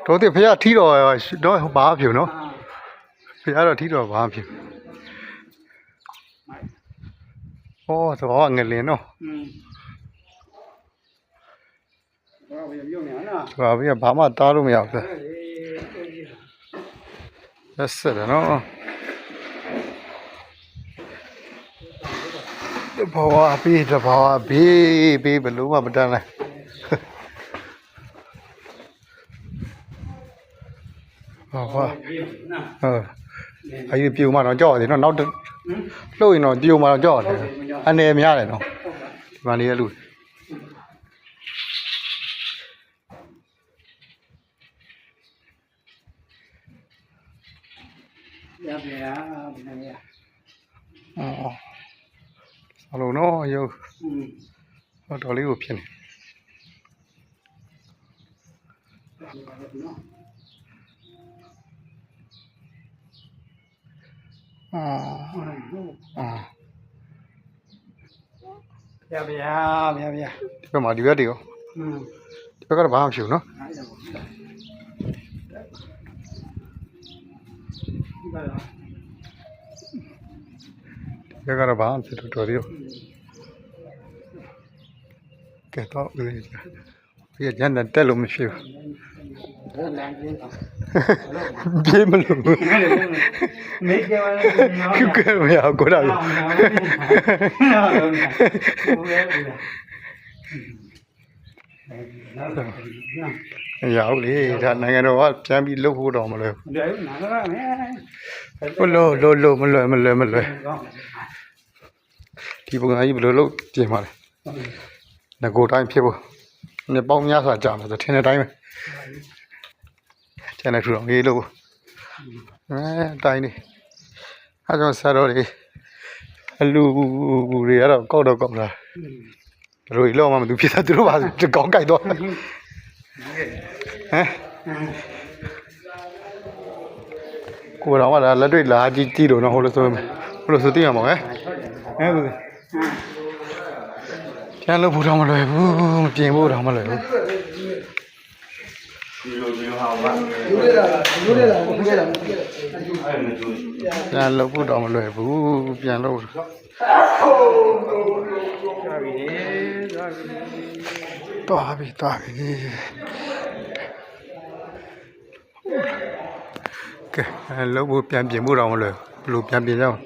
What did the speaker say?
တော်တယ်ဖះထီတော်တော့ဘာဖြူနော်ဖះတော့ထီတော်ဘာဖြူဟောသဘောငလင်းနော်ဘာဘယ်ဘာမှတားလို့မရဘူးဆက်ဆက်တယ်နော်ဘာပေးတဘာဘေးဘယ်လိုမှမတန်းနိုင်ဟုတ်အဲ့ဒီပြူမှတော့ကြောက်တယ်နော်နောက်လှုပ်ရင်တော့ပြူမှတော့ကြောက်တယ်အနေများတယ်နော်ဒီမှာနေရလူရပါရအလုံးနော်ရုပ်တော်လေးကိုဖြစ်နေရပါရဒီဘက်မှာဒီဘက်တည်းရောဒီဘက်ကတော့ဘာမှမဖြစ်ဘူးနော်ဒီကတော့ဘာမှဖြစ်တော့တော်ရောကဲတော့ဒီညနေတက်လို့မဖြစ်ဘူးပြေးမလို့မေးကြပါလား ကဲမရကိုတာရောက်လေဒါနိုင်ငံတော်ကပြန်ပြီးလှုပ်ဖို့တော့မလွယ်ဘူးလို့မလွယ်ဒီပုံစံကြီးဘယ်လိုလုပ်ပြင်ပါလဲငကိုတိုင်းဖြစ်ဖို့နှစ်ပေါင်းများစွာကြာမှာဆိုထင်တဲ့အတိုင်းပဲကျန်တဲ့ထူတော်ကြီးလို့တိုင်းနေအဲကြောင့်ဆရာတော်တွေအလူတွေကတော့ကောက်တော့ကောက်တာဘယ်လိုလောက်မှမသိဖြစ်တာသူတို့ပါတကောင်းကြိုက်တော့ဟမ်ကိုတော်ကလက်တွေ့လာကြည့်လို့နော်ဟိုလိုဆိုသိရမှာဟဲ့ကိုကျန်လို့ဘူးတော့မလွယ်ဘူးမပြင်ဖို့တော့မလွယ်ဘူးပြန်လို့ဘူးတော့မလွယ်ဘူးပြန်လို့သွားပြီကဲလို့ဘူးပြန်ပြင်ဖို့တော့မလွယ်ဘူးဘယ်လိုပြန်ပြင်ကြအောင်